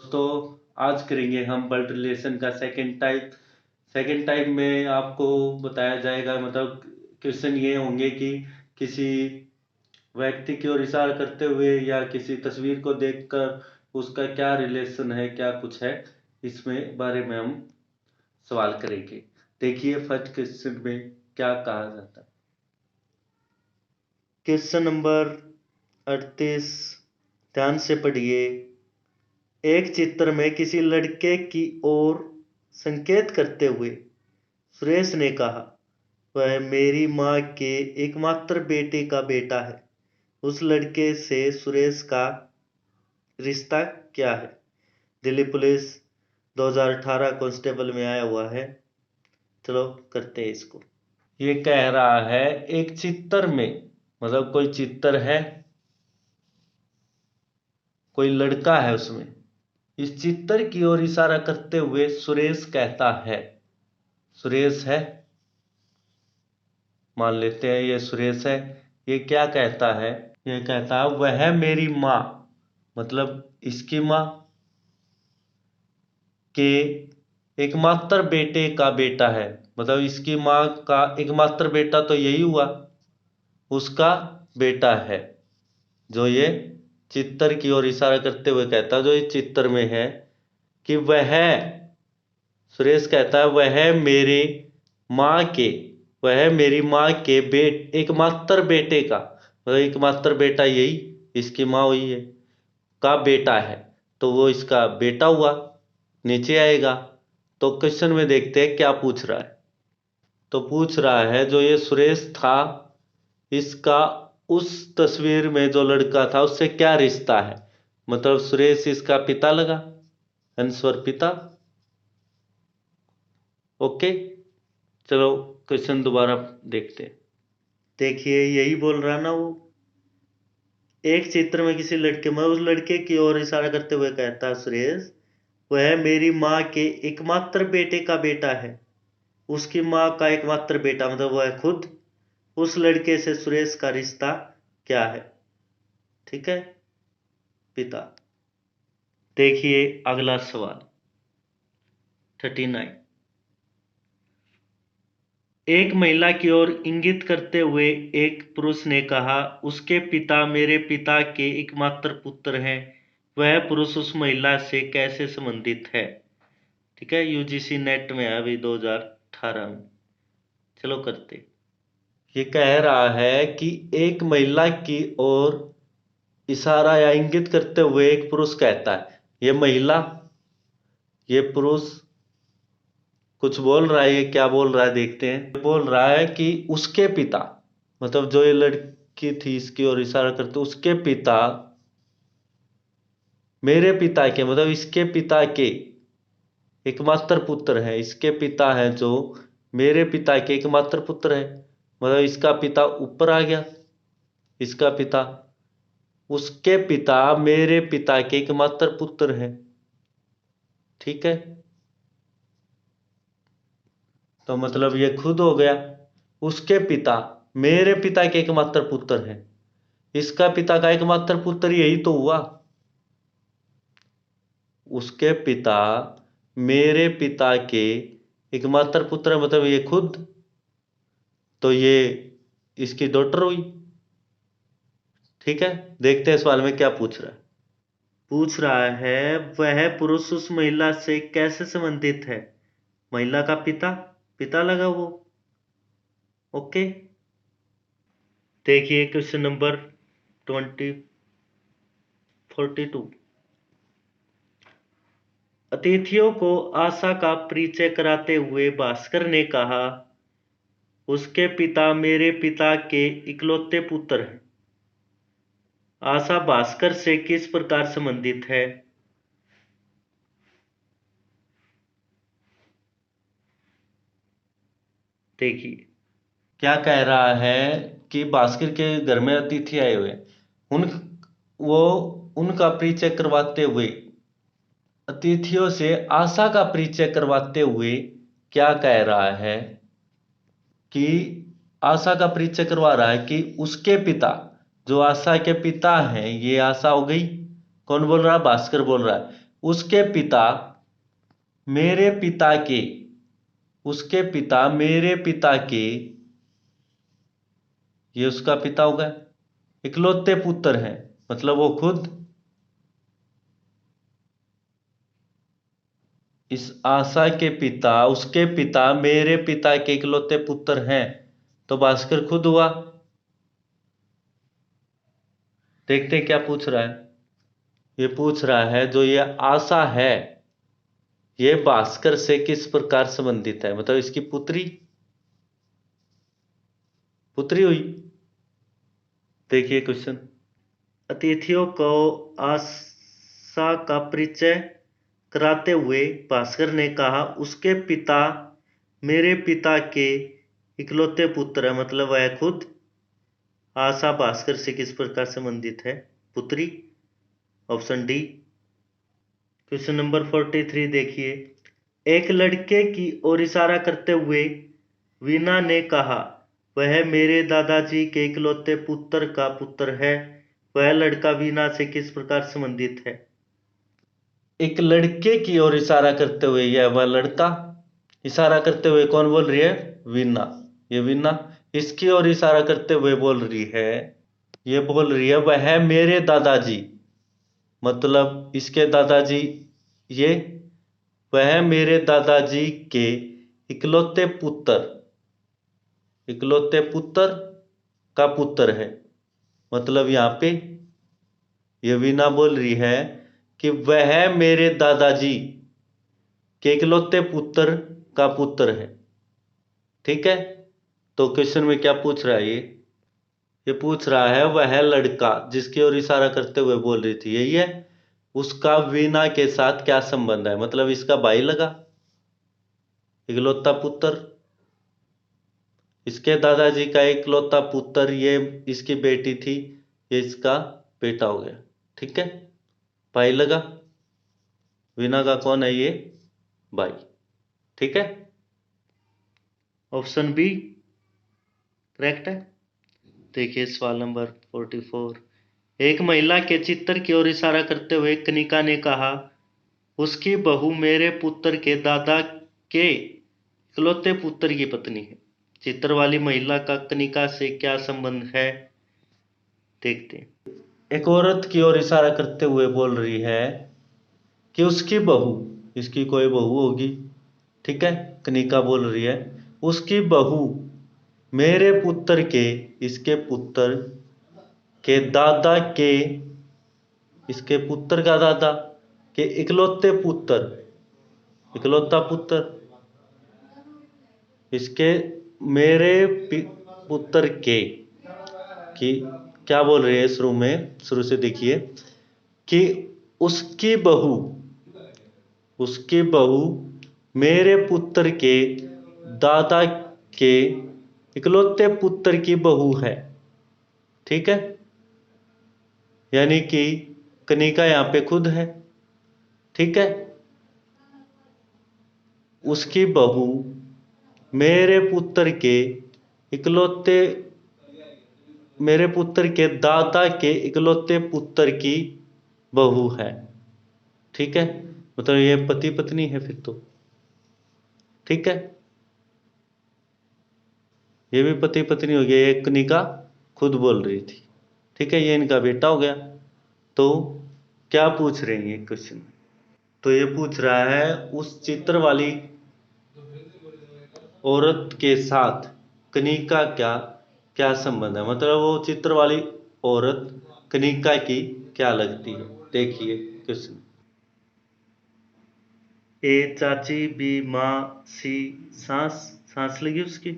दोस्तों, आज करेंगे हम ब्लड रिलेशन का सेकंड टाइप। सेकंड टाइप में आपको बताया जाएगा, मतलब क्वेश्चन ये होंगे कि किसी व्यक्ति की ओर इशारा करते हुए या किसी तस्वीर को देखकर उसका क्या रिलेशन है, क्या कुछ है, इसमें बारे में हम सवाल करेंगे। देखिए फर्स्ट क्वेश्चन में क्या कहा जाता है। क्वेश्चन नंबर 38, ध्यान से पढ़िए। एक चित्र में किसी लड़के की ओर संकेत करते हुए सुरेश ने कहा, वह मेरी माँ के एकमात्र बेटे का बेटा है। उस लड़के से सुरेश का रिश्ता क्या है? दिल्ली पुलिस 2018 कांस्टेबल में आया हुआ है। चलो करते हैं इसको। ये कह रहा है एक चित्र में, मतलब कोई चित्र है, कोई लड़का है उसमें। इस चित्र की ओर इशारा करते हुए सुरेश कहता है, सुरेश है, मान लेते हैं ये सुरेश है। ये क्या कहता है? ये कहता है वह मेरी माँ, मतलब इसकी माँ के एकमात्र बेटे का बेटा है। मतलब इसकी माँ का एकमात्र बेटा तो यही हुआ, उसका बेटा है। जो ये चित्र की ओर इशारा करते हुए कहता है, जो इस चित्र में है, कि वह, सुरेश कहता है माँ के वह मेरी माँ के एकमात्र बेटे का, मतलब एकमात्र बेटा यही इसकी माँ हुई है, का बेटा है। तो वो इसका बेटा हुआ, नीचे आएगा। तो क्वेश्चन में देखते हैं क्या पूछ रहा है। तो पूछ रहा है जो ये सुरेश था, इसका उस तस्वीर में जो लड़का था उससे क्या रिश्ता है? मतलब सुरेश इसका पिता लगा, आंसर पिता। ओके, चलो क्वेश्चन दोबारा देखते हैं। देखिए यही बोल रहा ना वो, एक चित्र में किसी लड़के में उस लड़के की ओर इशारा करते हुए कहता सुरेश, वह मेरी माँ के एकमात्र बेटे का बेटा है। उसकी माँ का एकमात्र बेटा, मतलब वह खुद। उस लड़के से सुरेश का रिश्ता क्या है? ठीक है, पिता। देखिए अगला सवाल 39। एक महिला की ओर इंगित करते हुए एक पुरुष ने कहा, उसके पिता मेरे पिता के एकमात्र पुत्र हैं। वह पुरुष उस महिला से कैसे संबंधित है? ठीक है, यूजीसी नेट में है अभी 2018 में। चलो करते। ये कह रहा है कि एक महिला की ओर इशारा या इंगित करते हुए एक पुरुष कहता है, ये महिला, ये पुरुष कुछ बोल रहा है। ये क्या बोल रहा है देखते हैं। बोल रहा है कि उसके पिता, मतलब जो ये लड़की थी इसकी ओर इशारा करते, उसके पिता मेरे पिता के, मतलब इसके पिता के एकमात्र पुत्र है। इसके पिता हैं जो मेरे पिता के एकमात्र पुत्र है, मतलब इसका पिता ऊपर आ गया। इसका पिता, उसके पिता मेरे पिता के एकमात्र पुत्र हैं। ठीक है, तो मतलब ये खुद हो गया। उसके पिता मेरे पिता के एकमात्र पुत्र हैं। इसका पिता का एकमात्र पुत्र यही तो हुआ। उसके पिता मेरे पिता के एकमात्र पुत्र, मतलब ये खुद, तो ये इसकी डॉटर हुई। ठीक है, देखते हैं सवाल में क्या पूछ रहा है। पूछ रहा है वह पुरुष उस महिला से कैसे संबंधित है? महिला का पिता, पिता लगा वो। ओके, देखिए क्वेश्चन नंबर 42। अतिथियों को आशा का परिचय कराते हुए भास्कर ने कहा, उसके पिता मेरे पिता के इकलौते पुत्र हैं। आशा भास्कर से किस प्रकार संबंधित है? देखिए क्या कह रहा है कि भास्कर के घर में अतिथि आए हुए, उन वो उनका परिचय करवाते हुए, अतिथियों से आशा का परिचय करवाते हुए क्या कह रहा है कि आशा का परिचय करवा रहा है कि उसके पिता, जो आशा के पिता हैं, ये आशा हो गई। कौन बोल रहा है? भास्कर बोल रहा है। उसके पिता मेरे पिता के, उसके पिता मेरे पिता के, ये उसका पिता होगा, इकलौते पुत्र हैं, मतलब वो खुद इस आशा के पिता, उसके पिता मेरे पिता के इकलौते पुत्र हैं, तो भास्कर खुद हुआ। देखते क्या पूछ रहा है। ये पूछ रहा है जो ये आशा है ये भास्कर से किस प्रकार संबंधित है, मतलब इसकी पुत्री पुत्री हुई। देखिए क्वेश्चन। अतिथियों को आशा का परिचय कराते हुए भास्कर ने कहा उसके पिता मेरे पिता के इकलौते पुत्र है, मतलब वह खुद आशा भास्कर से किस प्रकार संबंधित है, पुत्री। Option D. क्वेश्चन नंबर 43 देखिए। एक लड़के की ओर इशारा करते हुए वीना ने कहा वह मेरे दादाजी के इकलौते पुत्र का पुत्र है, वह लड़का वीना से किस प्रकार संबंधित है। एक लड़के की ओर इशारा करते हुए, यह वह लड़का, इशारा करते हुए कौन बोल रही है, वीना। ये वीना इसकी ओर इशारा करते हुए बोल रही है, ये बोल रही है वह मेरे दादाजी, मतलब इसके दादाजी, ये वह मेरे दादाजी के इकलौते पुत्र, इकलौते पुत्र का पुत्र है, मतलब यहां पे ये वीना बोल रही है कि वह मेरे दादाजी के इकलौते पुत्र का पुत्र है। ठीक है, तो क्वेश्चन में क्या पूछ रहा है, ये पूछ रहा है वह लड़का जिसकी ओर इशारा करते हुए बोल रही थी यही है, उसका वीना के साथ क्या संबंध है, मतलब इसका भाई लगा, इकलौता पुत्र, इसके दादाजी का इकलौता पुत्र, ये इसकी बेटी थी, ये इसका बेटा हो गया। ठीक है, भाई लगा, वीना का कौन है, ये भाई। ठीक है, ऑप्शन बी करेक्ट है। देखिए सवाल नंबर 44। एक महिला के चित्र की ओर इशारा करते हुए कनिका ने कहा उसकी बहू मेरे पुत्र के दादा के इकलौते पुत्र की पत्नी है। चित्र वाली महिला का कनिका से क्या संबंध है, देखते हैं। एक औरत की ओर इशारा करते हुए बोल रही है कि उसकी बहू, इसकी कोई बहू होगी, ठीक है, कनिका बोल रही है उसकी बहू मेरे पुत्र के, इसके पुत्र के दादा के, इसके पुत्र का दादा के इकलौते पुत्र, इकलौता पुत्र, इसके मेरे पुत्र के, कि क्या बोल रहे हैं शुरू में, शुरू से देखिए कि उसकी बहू, उसकी बहू मेरे पुत्र के दादा के इकलौते पुत्र की बहू है। ठीक है, यानी कि कनिका यहां पे खुद है। ठीक है, उसकी बहू मेरे पुत्र के इकलौते, मेरे पुत्र के दादा के इकलौते पुत्र की बहू है। ठीक है, मतलब ये पति पत्नी है फिर तो। ठीक है, ये भी पति पत्नी हो गया, एक कनिका खुद बोल रही थी। ठीक है, ये इनका बेटा हो गया। तो क्या पूछ रहे हैं ये क्वेश्चन, तो ये पूछ रहा है उस चित्र वाली औरत के साथ कनिका क्या क्या संबंध है, मतलब वो चित्र वाली औरत कनिका की क्या लगती है। देखिए क्वेश्चन। ए चाची, बी माँ, सी सांस, सांस लगी उसकी।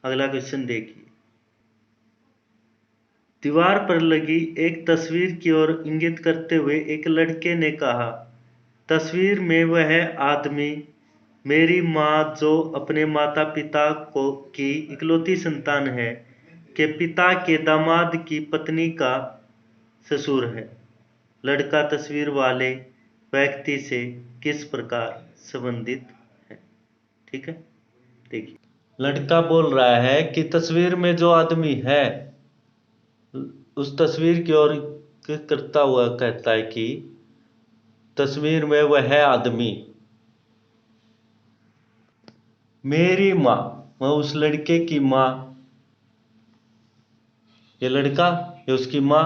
अगला क्वेश्चन देखिए। दीवार पर लगी एक तस्वीर की ओर इंगित करते हुए एक लड़के ने कहा तस्वीर में वह आदमी मेरी माँ जो अपने माता पिता को की इकलौती संतान है के पिता के दामाद की पत्नी का ससुर है। लड़का तस्वीर वाले व्यक्ति से किस प्रकार संबंधित है। ठीक है, देखिए। लड़का बोल रहा है कि तस्वीर में जो आदमी है, उस तस्वीर की ओर करता हुआ कहता है कि तस्वीर में वह आदमी। मेरी माँ, वह उस लड़के की माँ। ये लड़का, ये उसकी माँ,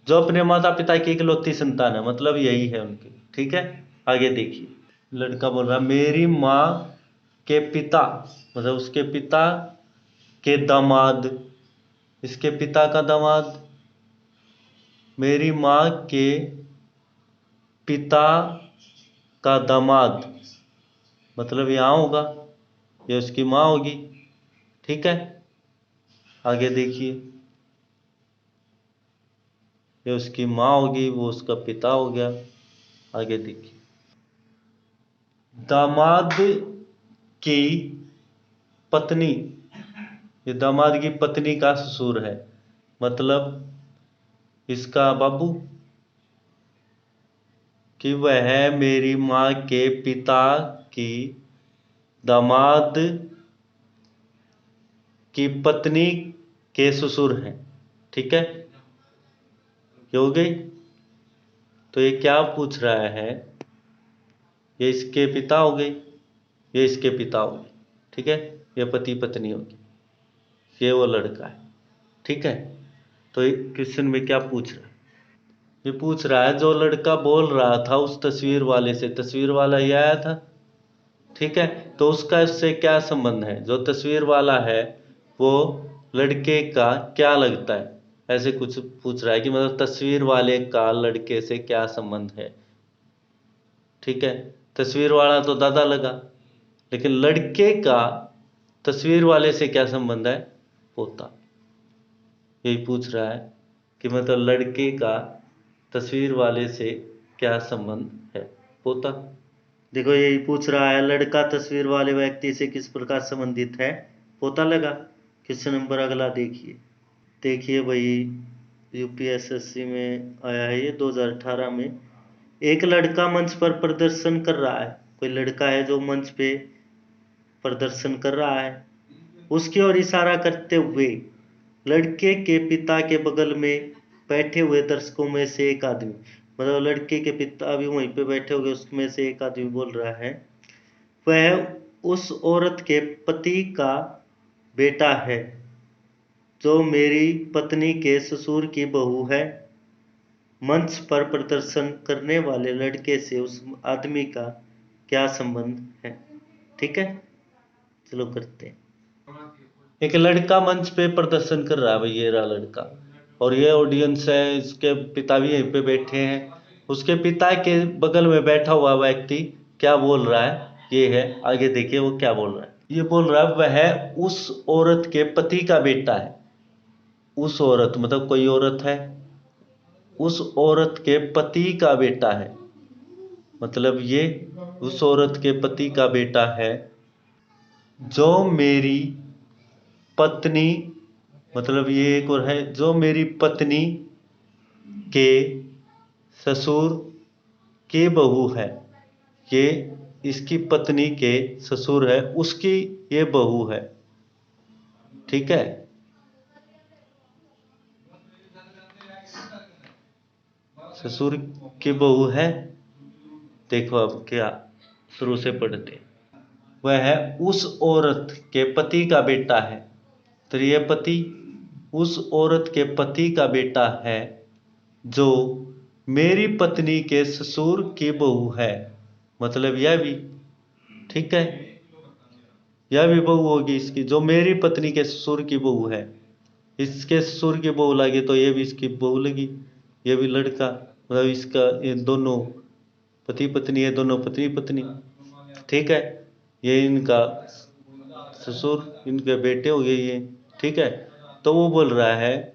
जो अपने माता पिता की इकलौती संतान है, मतलब यही है उनकी। ठीक है, आगे देखिए। लड़का बोल रहा मेरी माँ के पिता, मतलब उसके पिता के दामाद, इसके पिता का दामाद। मेरी माँ के पिता का दामाद, मतलब यहाँ होगा, ये उसकी माँ होगी। ठीक है, आगे देखिए। ये उसकी माँ होगी, वो उसका पिता हो गया। आगे देखिए। दामाद की पत्नी, ये दामाद की पत्नी का ससुर है, मतलब इसका बाबू। कि वह मेरी माँ के पिता की दामाद की पत्नी के ससुर हैं। ठीक है, ये हो गई। तो ये क्या पूछ रहा है, ये इसके पिता हो गई, ये इसके पिता हो गए। ठीक है, ये पति पत्नी होगी, ये वो लड़का है। ठीक है, तो ये क्वेश्चन में क्या पूछ रहा है, ये पूछ रहा है जो लड़का बोल रहा था उस तस्वीर वाले से, तस्वीर वाला ये आया था। ठीक है, तो उसका इससे क्या संबंध है। जो तस्वीर वाला है वो लड़के का क्या लगता है, ऐसे कुछ पूछ रहा है कि मतलब तस्वीर वाले का लड़के से क्या संबंध है। ठीक है, तस्वीर वाला तो दादा लगा, लेकिन लड़के का तस्वीर वाले से क्या संबंध है, पोता। यही पूछ रहा है कि मतलब लड़के का तस्वीर वाले से क्या संबंध है, पोता। देखो यही पूछ रहा है, लड़का तस्वीर वाले व्यक्ति से किस प्रकार संबंधित है, पोता लगा। क्वेश्चन नंबर अगला देखिए। देखिए भाई, यूपीएसएससी में आया है ये 2018 में। एक लड़का मंच पर प्रदर्शन कर रहा है, कोई लड़का है जो मंच पे प्रदर्शन कर रहा है। उसकी ओर इशारा करते हुए लड़के के पिता के बगल में बैठे हुए दर्शकों में से एक आदमी, मतलब लड़के के पिता भी वहीं पे बैठे हुए, उसमें से एक आदमी बोल रहा है वह उस औरत के पति का बेटा है जो मेरी पत्नी के ससुर की बहू है। मंच पर प्रदर्शन करने वाले लड़के से उस आदमी का क्या संबंध है। ठीक है, चलो करते हैं। एक लड़का मंच पे प्रदर्शन कर रहा है, भाई ये रहा लड़का, और ये ऑडियंस है, इसके पिता भी यहीं पे बैठे हैं। उसके पिता के बगल में बैठा हुआ व्यक्ति क्या बोल रहा है, ये है। आगे देखिए वो क्या बोल रहा है। ये बोल रहा है वह उस औरत के पति का बेटा है। उस औरत मतलब कोई औरत है, उस औरत के पति का बेटा है, मतलब ये उस औरत के पति का बेटा है जो मेरी पत्नी, मतलब ये एक और है, जो मेरी पत्नी के ससुर की बहू है। ये इसकी पत्नी के ससुर है, उसकी ये बहू है। ठीक है, ससुर की बहू है। देखो अब क्या, शुरू से पढ़ते हैं। वह उस औरत के पति का बेटा है, तो ये पति उस औरत के पति का बेटा है जो मेरी पत्नी के ससुर की बहू है, मतलब यह भी। ठीक है, यह भी बहू होगी इसकी, जो मेरी पत्नी के ससुर की बहू है। इसके ससुर की बहू लगी तो ये भी इसकी बहू लगी। ये भी लड़का, मतलब इसका, ये दोनों पति पत्नी है, दोनों पत्नी पत्नी। ठीक है, ये इनका ससुर, इनके बेटे हो गए ये। ठीक है, तो वो बोल रहा है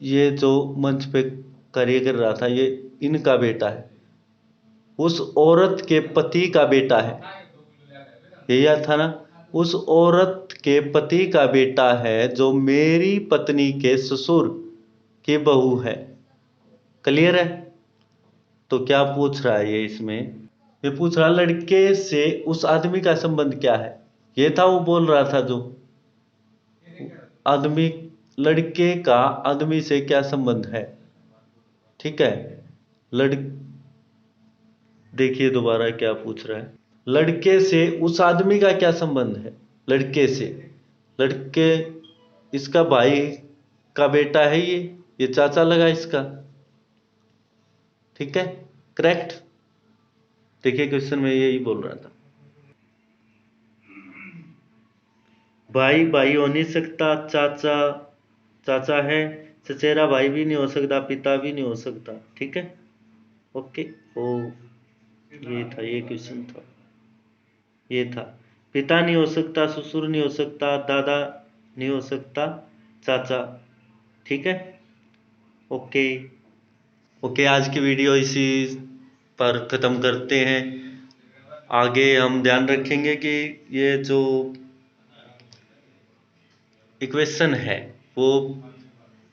ये जो मंच पे कार्य कर रहा था ये इनका बेटा है, उस औरत के पति का बेटा है। यही याद था ना, उस औरत के पति का बेटा है जो मेरी पत्नी के ससुर की बहू है। क्लियर है। तो क्या पूछ रहा है ये इसमें, ये पूछ रहा लड़के से उस आदमी का संबंध क्या है। ये था वो बोल रहा था जो आदमी, लड़के का आदमी से क्या संबंध है। ठीक है, लड़ देखिए दोबारा क्या पूछ रहा है। लड़के से उस आदमी का क्या संबंध है? लड़के से, लड़के इसका भाई का बेटा है, ये चाचा लगा इसका। ठीक है, करेक्ट। देखिए क्वेश्चन में यही बोल रहा था। भाई भाई हो नहीं सकता, चाचा चाचा है, चचेरा भाई भी नहीं हो सकता, पिता भी नहीं हो सकता। ठीक है, ओके। ओ, ये था, ये क्वेश्चन था, ये था। पिता नहीं हो सकता, ससुर नहीं हो सकता, दादा नहीं हो सकता, चाचा। ठीक है, ओके। ओके, आज की वीडियो इसी पर ख़त्म करते हैं। आगे हम ध्यान रखेंगे कि ये जो इक्वेशन है वो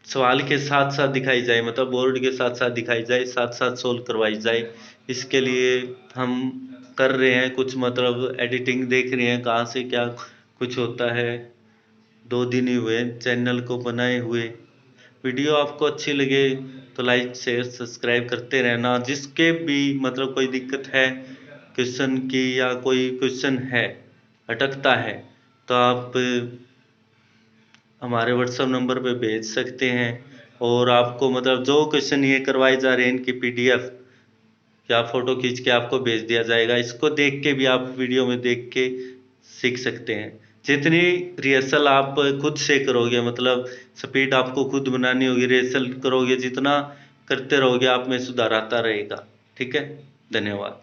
सवाल के साथ साथ दिखाई जाए, मतलब बोर्ड के साथ साथ दिखाई जाए, साथ साथ सोल्व करवाई जाए। इसके लिए हम कर रहे हैं कुछ, मतलब एडिटिंग देख रहे हैं कहाँ से क्या कुछ होता है। 2 दिन ही हुए चैनल को बनाए हुए। वीडियो आपको अच्छी लगे तो लाइक शेयर सब्सक्राइब करते रहना। जिसके भी मतलब कोई दिक्कत है क्वेश्चन की, या कोई क्वेश्चन है अटकता है, तो आप हमारे व्हाट्सएप नंबर पे भेज सकते हैं। और आपको मतलब जो क्वेश्चन ये करवाए जा रहे हैं इनकी पीडीएफ या फोटो खींच के आपको भेज दिया जाएगा। इसको देख के भी आप वीडियो में देख के सीख सकते हैं। जितनी रिहर्सल आप खुद से करोगे, मतलब स्पीड आपको खुद बनानी होगी, रिहर्सल करोगे जितना करते रहोगे, आप में सुधार आता रहेगा। ठीक है, धन्यवाद।